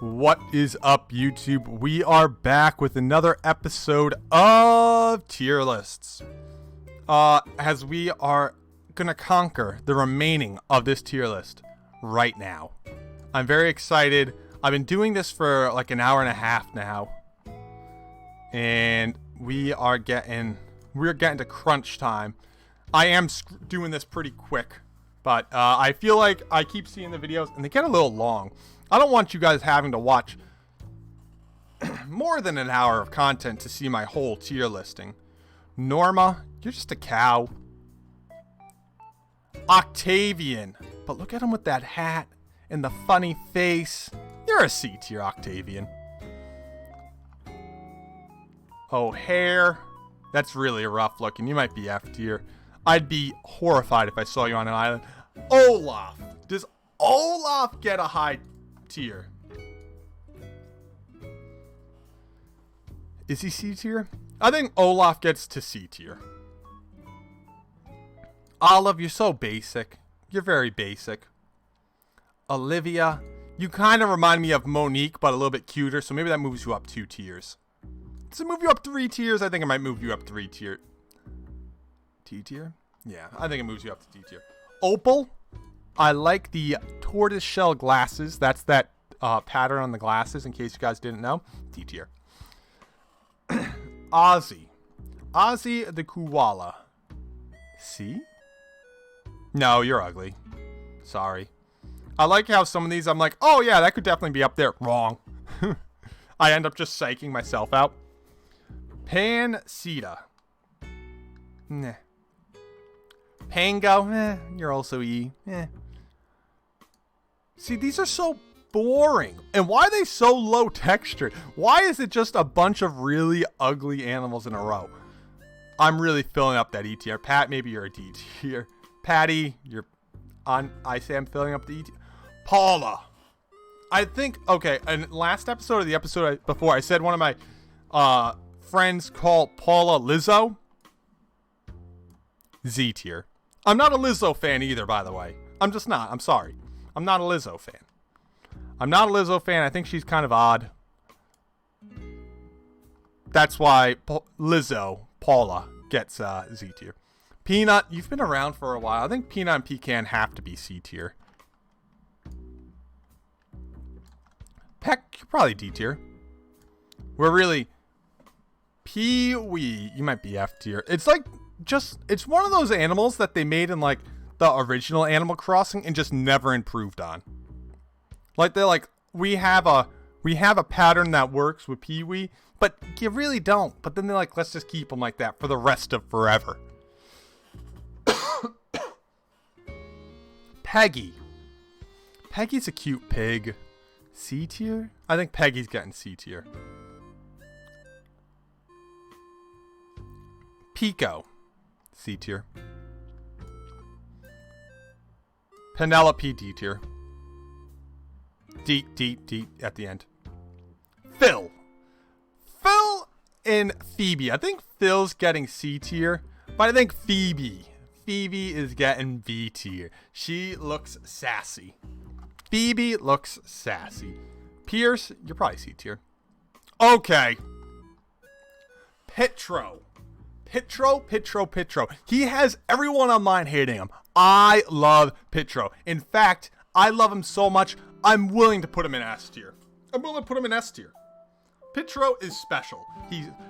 What is up, YouTube? We are back with another episode of tier lists. As we are gonna conquer the remaining of this tier list right now. I'm very excited. I've been doing this for like an hour and a half now, and we're getting to crunch time. I am doing this pretty quick, but I feel like I keep seeing the videos and they get a little long. I don't want you guys having to watch more than an hour of content to see my whole tier listing. Norma, you're just a cow. Octavian, but look at him with that hat and the funny face. You're a C tier, Octavian. O'Hare, that's really rough looking. You might be F tier. I'd be horrified if I saw you on an island. Olaf, does Olaf get a high tier? Is he C tier? I think Olaf gets to C tier. Olive, you're so basic. You're very basic. Olivia, you kind of remind me of Monique, but a little bit cuter, so maybe that moves you up 2 tiers. Does it move you up 3 tiers? I think it might move you up 3 tier. T tier? Yeah, I think it moves you up to T tier. Opal, I like the tortoiseshell glasses. That's that pattern on the glasses, in case you guys didn't know. D tier. Ozzy the koala. C? No, you're ugly. Sorry. I like how some of these I'm like, oh yeah, that could definitely be up there. Wrong. I end up just psyching myself out. Pansita. Nah. Pango, you're also E. See, these are so boring. And why are they so low textured? Why is it just a bunch of really ugly animals in a row? I'm really filling up that E tier. Pat, maybe you're a D tier. Patty, you're on. I say I'm filling up the E tier. Paula. I think, okay, in last episode of the episode before, I said one of my friends called Paula Lizzo. Z tier. I'm not a Lizzo fan either, by the way. I'm just not. I'm sorry. I'm not a Lizzo fan. I think she's kind of odd. That's why Paula gets Z tier. Peanut, you've been around for a while. I think Peanut and Pecan have to be C tier. Peck, you're probably D tier. We're really... Pee-wee, you might be F tier. It's like... it's one of those animals that they made in like the original Animal Crossing and just never improved on. Like they're like, we have a pattern that works with Pee-wee, but you really don't. But then they're like, let's just keep them like that for the rest of forever. Peggy's a cute pig. C tier? I think Peggy's getting C tier. Pico. C tier. Penelope, D tier. D at the end. Phil and Phoebe. I think Phil's getting C tier, but I think Phoebe is getting V tier. She looks sassy. Phoebe looks sassy. Pierce, you're probably C tier. Okay. Petro. He has everyone online hating him. I love Petro. In fact, I love him so much, I'm willing to put him in S tier. Petro is special.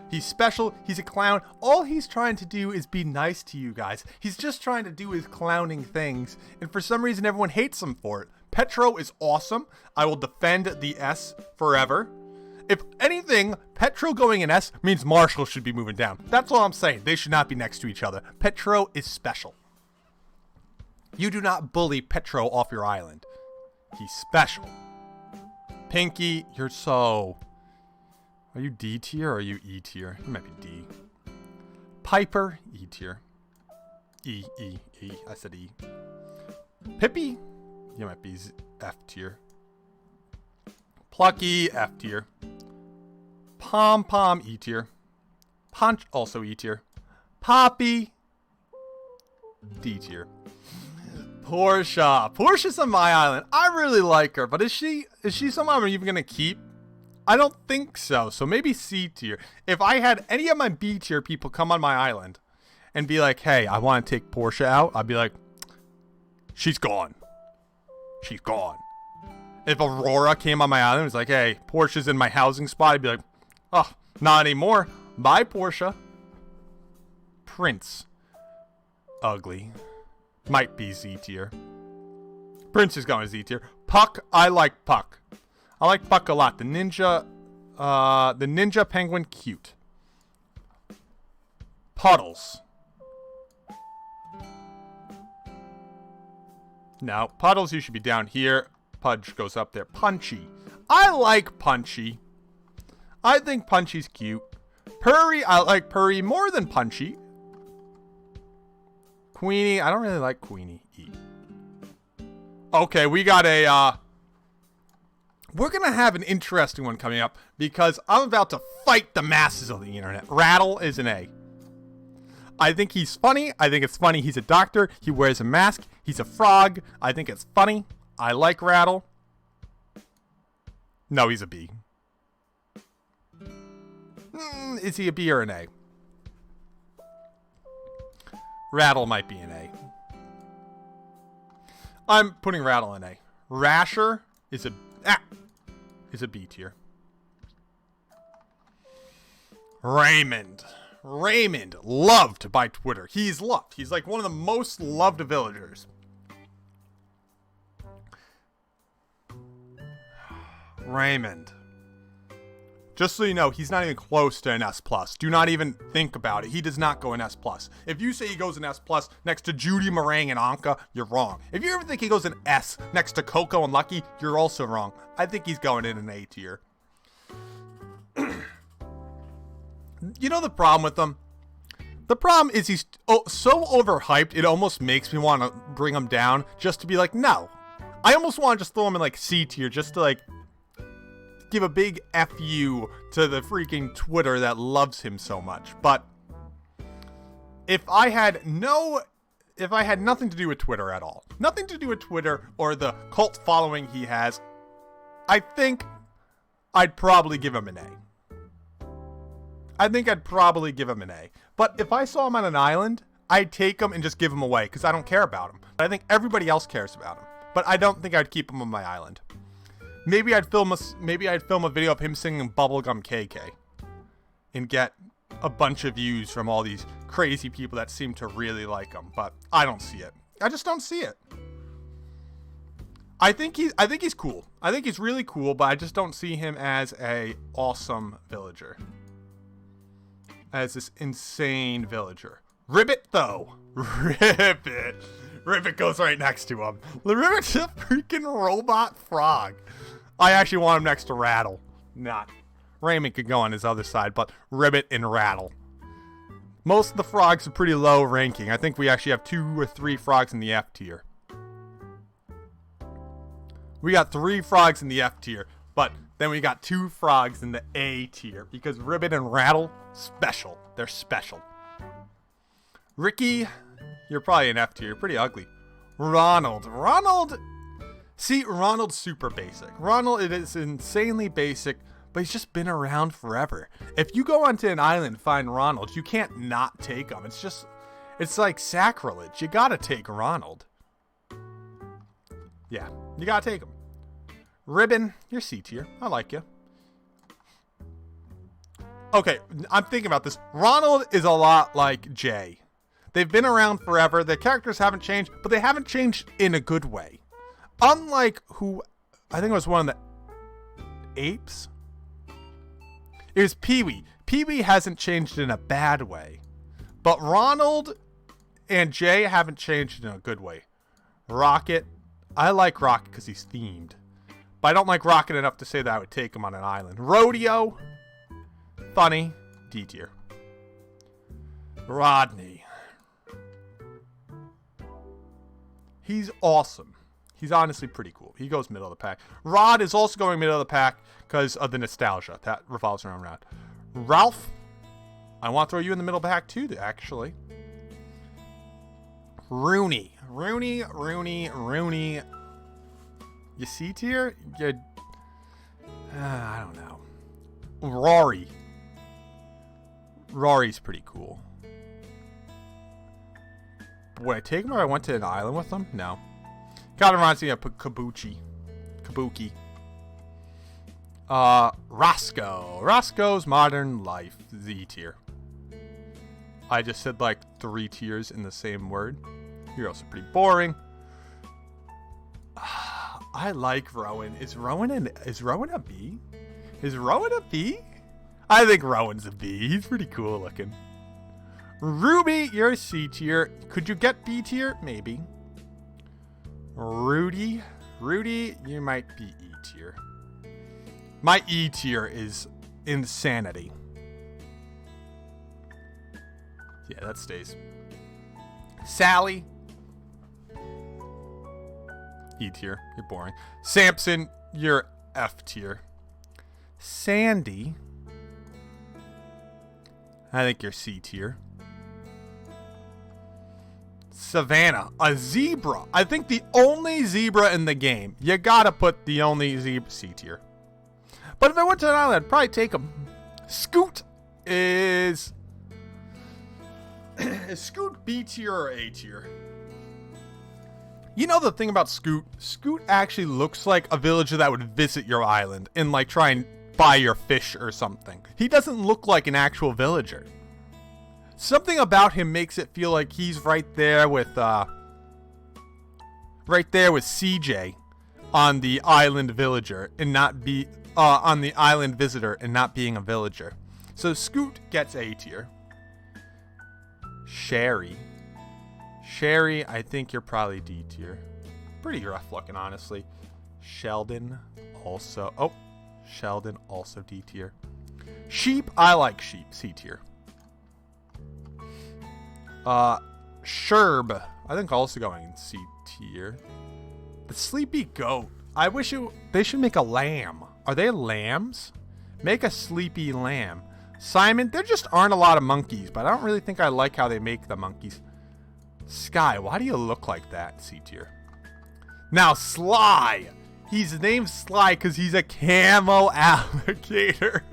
He's special. He's a clown. All he's trying to do is be nice to you guys. He's just trying to do his clowning things, and for some reason everyone hates him for it. Petro is awesome. I will defend the S forever. If anything, Petro going in S means Marshall should be moving down. That's all I'm saying. They should not be next to each other. Petro is special. You do not bully Petro off your island. He's special. Pinky, you're so... Are you D tier or are you E tier? You might be D. Piper, E tier. E. I said E. Pippi, you might be F tier. Plucky, F tier. Pom E tier. Punch, also E tier. Poppy, D tier. Portia. Portia's on my island. I really like her, but is she someone I'm even gonna keep? I don't think so. So maybe C tier. If I had any of my B tier people come on my island and be like, hey, I want to take Portia out, I'd be like, she's gone. She's gone. If Aurora came on my island and was like, hey, Portia's in my housing spot, I'd be like, oh, not anymore. Bye, Portia. Prince. Ugly. Might be Z tier. Prince is going to Z tier. Puck, I like Puck. I like Puck a lot. The ninja penguin, cute. Puddles. No, Puddles, you should be down here. Pudge goes up there. Punchy. I like Punchy. I think Punchy's cute. Purry, I like Purry more than Punchy. Queenie, I don't really like Queenie. E. Okay, we got a, we're gonna have an interesting one coming up because I'm about to fight the masses of the internet. Rattle is an A. I think he's funny. I think it's funny he's a doctor. He wears a mask. He's a frog. I think it's funny. I like Rattle. No, he's a B. Is he a B or an A? Rattle might be an A. I'm putting Rattle in A. Rasher is a B tier. Raymond, loved by Twitter. He's loved. He's like one of the most loved villagers. Raymond. Just so you know, he's not even close to an S+. Do not even think about it. He does not go in S+. If you say he goes in S+, next to Judy, Meringue, and Anka, you're wrong. If you ever think he goes in S next to Coco and Lucky, you're also wrong. I think he's going in an A tier. You know the problem with him? The problem is he's so overhyped, it almost makes me want to bring him down just to be like, no. I almost want to just throw him in like C tier just to like give a big FU to the freaking Twitter that loves him so much. But if I had nothing to do with Twitter at all, nothing to do with Twitter or the cult following he has, I think I'd probably give him an A. But if I saw him on an island, I'd take him and just give him away because I don't care about him. I think everybody else cares about him. But I don't think I'd keep him on my island. Maybe I'd film a video of him singing Bubblegum KK and get a bunch of views from all these crazy people that seem to really like him, but I don't see it. I just don't see it. I think he's cool. I think he's really cool, but I just don't see him as a awesome villager. As this insane villager. Ribbit though. Ribbit goes right next to him. Ribbit's a freaking robot frog. I actually want him next to Rattle. Not. Raymond could go on his other side, but Ribbit and Rattle. Most of the frogs are pretty low ranking. I think we actually have 2 or 3 frogs in the F tier. We got 3 frogs in the F tier, but then we got 2 frogs in the A tier because Ribbit and Rattle, special. They're special. Ricky, you're probably an F tier. You're pretty ugly. Ronald's super basic. Ronald, it is insanely basic, but he's just been around forever. If you go onto an island and find Ronald, you can't not take him. It's like sacrilege. You gotta take Ronald. Yeah, you gotta take him. Ribbon, you're C tier. I like you. Okay, I'm thinking about this. Ronald is a lot like Jay. They've been around forever. Their characters haven't changed, but they haven't changed in a good way. Unlike I think it was one of the apes. It was Pee-wee. Pee-wee hasn't changed in a bad way. But Ronald and Jay haven't changed in a good way. Rocket, I like Rocket because he's themed. But I don't like Rocket enough to say that I would take him on an island. Rodeo, funny, D tier. Rodney. He's awesome. He's honestly pretty cool. He goes middle of the pack. Rod is also going middle of the pack because of the nostalgia that revolves around Rod. Ralph, I want to throw you in the middle of the pack too, actually. Rooney. You C tier? You, I don't know. Rory's pretty cool. Would I take him if I went to an island with him? No. Kind of reminds me of Kabuki. Roscoe's Modern Life. Z tier. I just said like 3 tiers in the same word. You're also pretty boring. I like Rowan. Is Rowan a B? Is Rowan a B? I think Rowan's a B. He's pretty cool looking. Ruby, you're a C tier. Could you get B tier? Maybe. Rudy, you might be E tier. My E tier is insanity. Yeah, that stays. Sally, E tier. You're boring. Samson, you're F tier. Sandy, I think you're C tier. Savannah, a zebra. I think the only zebra in the game. You gotta put the only zebra C tier. But if I went to an island, I'd probably take him. Scoot is Scoot B tier or A tier? You know the thing about Scoot? Scoot actually looks like a villager that would visit your island and like try and buy your fish or something. He doesn't look like an actual villager. Something about him makes it feel like he's right there with CJ on the island villager and not be on the island visitor and not being a villager. So Scoot gets A tier. Sherry, I think you're probably D tier. Pretty rough looking, honestly. Sheldon also D tier. Sheep, I like sheep. C tier. Sherb, I think also going in C tier. The sleepy goat. I wish they should make a lamb. Are they lambs? Make a sleepy lamb. Simon, there just aren't a lot of monkeys, but I don't really think I like how they make the monkeys. Sky, why do you look like that? C tier. Now Sly. He's named Sly because he's a camo alligator.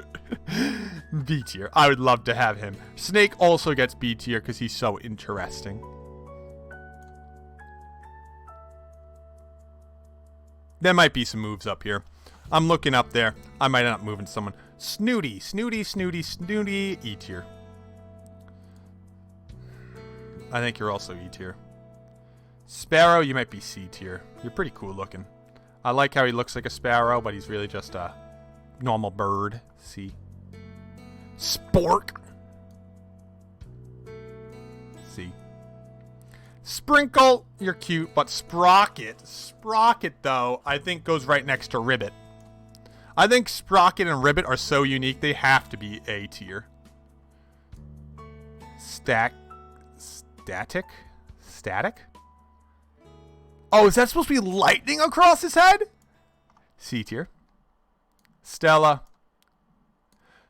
B tier. I would love to have him. Snake also gets B tier because he's so interesting. There might be some moves up here. I'm looking up there. I might end up moving someone. Snooty, E tier. I think you're also E tier. Sparrow, you might be C tier. You're pretty cool looking. I like how he looks like a sparrow, but he's really just a normal bird. C. Spork. C. Sprinkle, you're cute, but Sprocket though, I think goes right next to Ribbit. I think Sprocket and Ribbit are so unique, they have to be A tier. Static? Oh, is that supposed to be lightning across his head? C tier. Stella.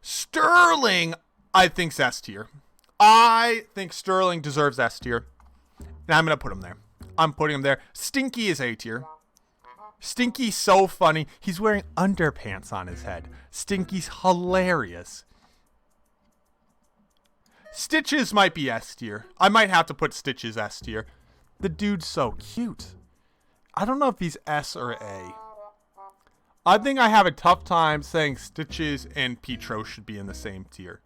Sterling, I think's S tier. I think Sterling deserves S tier. And I'm going to put him there. I'm putting him there. Stinky is A tier. Stinky's so funny. He's wearing underpants on his head. Stinky's hilarious. Stitches might be S tier. I might have to put Stitches S tier. The dude's so cute. I don't know if he's S or A. I think I have a tough time saying Stitches and Petro should be in the same tier.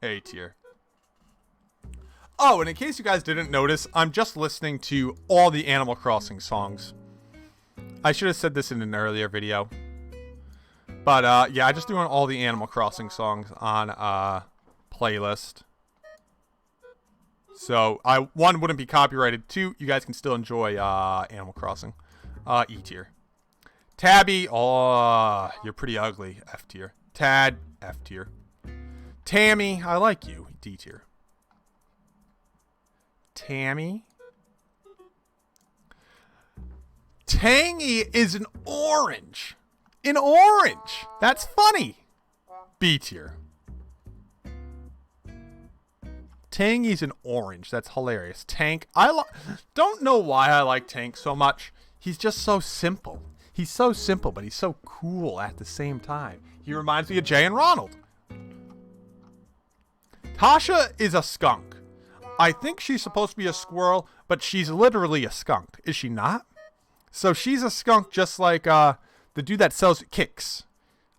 A tier. Oh, and in case you guys didn't notice, I'm just listening to all the Animal Crossing songs. I should have said this in an earlier video. But, yeah, I just doing all the Animal Crossing songs on a playlist. So, one, wouldn't be copyrighted. 2, you guys can still enjoy Animal Crossing. E tier. Tabby, oh, you're pretty ugly. F tier. Tad, F tier. Tammy, I like you. D tier. Tammy. Tangy is an orange. An orange. That's funny. B tier. Tangy's an orange. That's hilarious. Tank. Don't know why I like Tank so much. He's just so simple. He's so simple, but he's so cool at the same time. He reminds me of Jay and Ronald. Tasha is a skunk. I think she's supposed to be a squirrel, but she's literally a skunk. Is she not? So she's a skunk just like the dude that sells Kicks.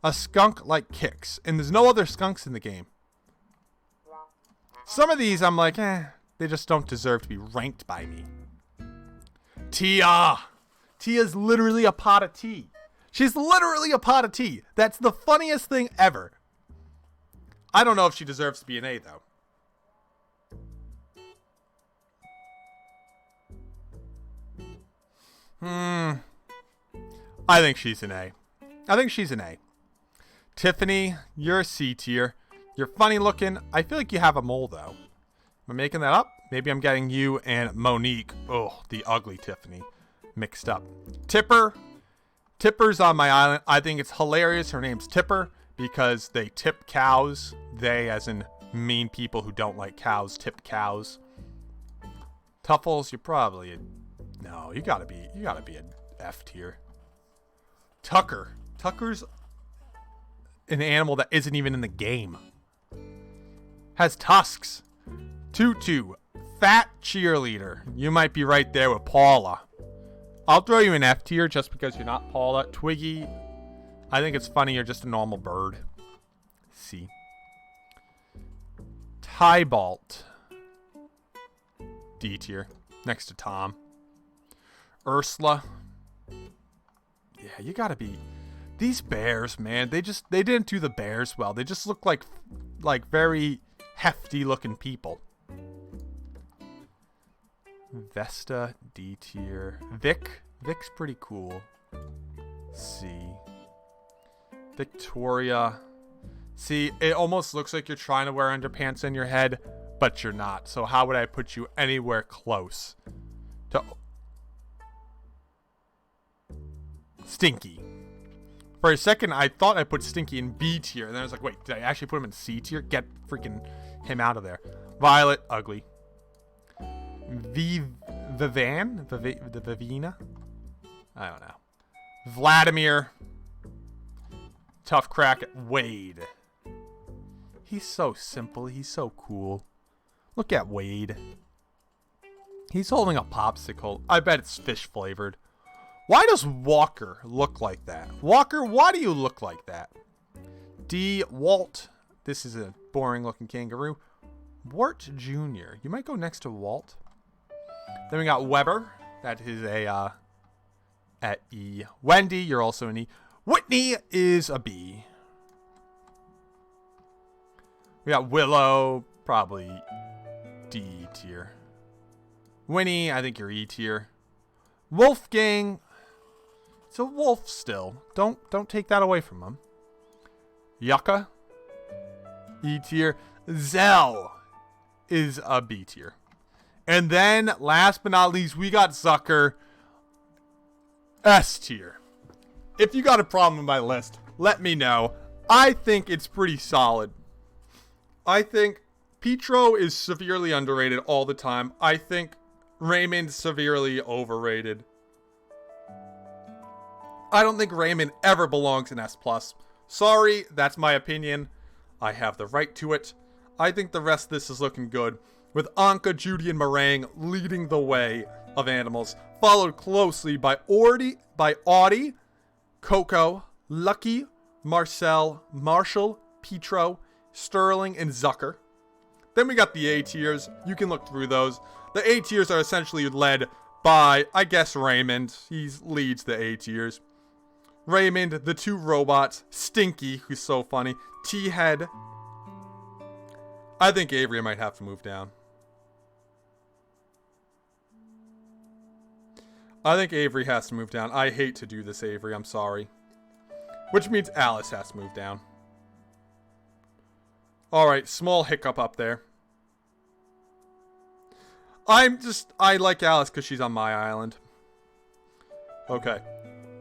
A skunk like Kicks. And there's no other skunks in the game. Some of these I'm like, they just don't deserve to be ranked by me. Tia. Tia's literally a pot of tea. She's literally a pot of tea. That's the funniest thing ever. I don't know if she deserves to be an A, though. I think she's an A. I think she's an A. Tiffany, you're a C tier. You're funny looking. I feel like you have a mole, though. Am I making that up? Maybe I'm getting you and Monique, the ugly Tiffany, mixed up. Tipper. Tipper's on my island. I think it's hilarious. Her name's Tipper because they tip cows. They, as in mean people who don't like cows, tip cows. Tuffles, you're probably no. You gotta be an F tier. Tucker. Tucker's an animal that isn't even in the game. Has tusks. Tutu. Fat cheerleader. You might be right there with Paula. I'll throw you an F tier just because you're not Paula. Twiggy. I think it's funny you're just a normal bird. C. Tybalt. D tier. Next to Tom. Ursula. Yeah, you gotta be. These bears, man, they didn't do the bears well. They just look like very hefty looking people. Vesta, D tier. Vic's pretty cool. C. Victoria. See, it almost looks like you're trying to wear underpants in your head, but you're not. So how would I put you anywhere close to Stinky? For a second, I thought I put Stinky in B tier, and then I was like, wait, did I actually put him in C tier? Get freaking him out of there. Violet, ugly. Vivina? I don't know. Vladimir. Tough crack. Wade. He's so simple. He's so cool. Look at Wade. He's holding a popsicle. I bet it's fish flavored. Why does Walker look like that? Walker, why do you look like that? D. Walt. This is a boring looking kangaroo. Wart Jr. You might go next to Walt. Then we got Weber. That is a at E. Wendy, you're also an E. Whitney is a B. We got Willow, probably D tier. Winnie, I think you're E tier. Wolfgang, it's a wolf still. Don't take that away from him. Yucca, E tier. Zell is a B tier. And then, last but not least, we got Zucker, S tier. If you got a problem with my list, let me know. I think it's pretty solid. I think Petro is severely underrated all the time. I think Raymond severely overrated. I don't think Raymond ever belongs in S+. Sorry, that's my opinion. I have the right to it. I think the rest of this is looking good, with Anka, Judy, and Meringue leading the way of animals, followed closely by Audie, Coco, Lucky, Marcel, Marshall, Petro, Sterling, and Zucker. Then we got the A tiers. You can look through those. The A tiers are essentially led by, I guess, Raymond. He leads the A tiers. Raymond, the two robots, Stinky, who's so funny, T-Head. I think Avery might have to move down. I think Avery has to move down. I hate to do this, Avery. I'm sorry. Which means Alice has to move down. Alright, small hiccup up there. I like Alice because she's on my island. Okay.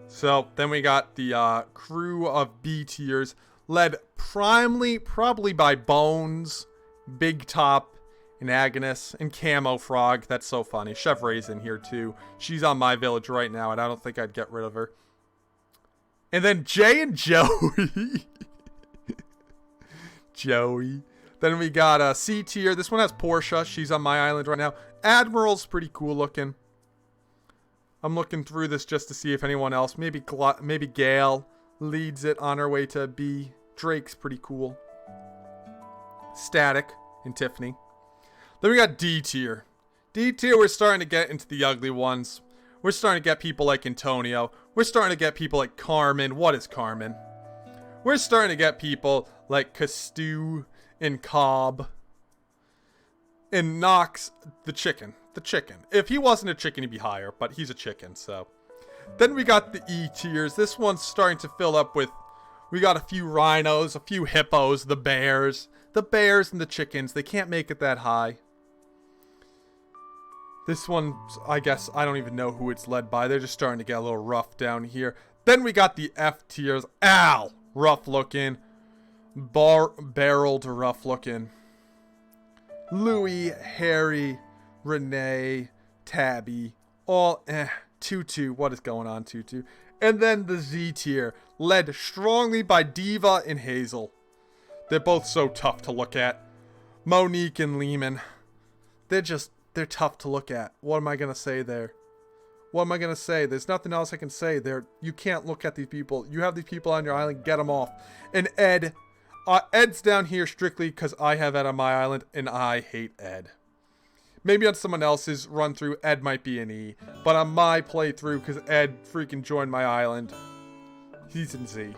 So, then we got the crew of B tiers, led probably by Bones, Big Top, and Agnes, and Camo Frog. That's so funny. Chef Ray's in here too. She's on my village right now, and I don't think I'd get rid of her. And then Jay and Joey. Joey. Then we got a C tier. This one has Portia. She's on my island right now. Admiral's pretty cool looking. I'm looking through this just to see if anyone else. Maybe Gail leads it on her way to B. Drake's pretty cool. Static and Tiffany. Then we got D tier. D tier, we're starting to get into the ugly ones. We're starting to get people like Antonio. We're starting to get people like Carmen. What is Carmen? We're starting to get people like Castu and Cobb. And Knox, the chicken. The chicken. If he wasn't a chicken, he'd be higher, but he's a chicken, so. Then we got the E tiers. This one's starting to fill up with, we got a few rhinos, a few hippos, the bears. The bears and the chickens, they can't make it that high. This one, I guess, I don't even know who it's led by. They're just starting to get a little rough down here. Then we got the F tiers. Al, rough looking. Barreled, rough looking. Louis, Harry, Renee, Tabby, all Tutu. What is going on, Tutu? And then the Z tier, led strongly by Diva and Hazel. They're both so tough to look at. Monique and Lehman. They're tough to look at. What am I going to say there? What am I going to say? There's nothing else I can say there. You can't look at these people. You have these people on your island. Get them off. And Ed. Ed's down here strictly because I have Ed on my island and I hate Ed. Maybe on someone else's run through, Ed might be an E. But on my playthrough, because Ed freaking joined my island, he's in Z.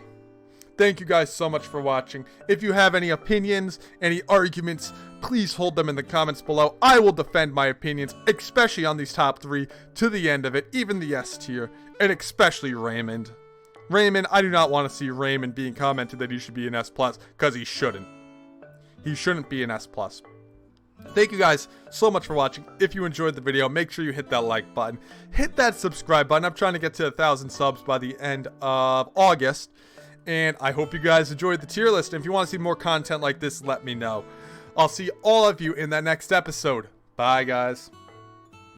Thank you guys so much for watching. If you have any opinions, any arguments, please hold them in the comments below. I will defend my opinions, especially on these top 3, to the end of it, even the S tier, and especially Raymond. Raymond, I do not want to see Raymond being commented that he should be an S+, because he shouldn't. He shouldn't be an S+. Thank you guys so much for watching. If you enjoyed the video, make sure you hit that like button. Hit that subscribe button. I'm trying to get to 1,000 subs by the end of August. And I hope you guys enjoyed the tier list. And if you want to see more content like this, let me know. I'll see all of you in that next episode. Bye, guys.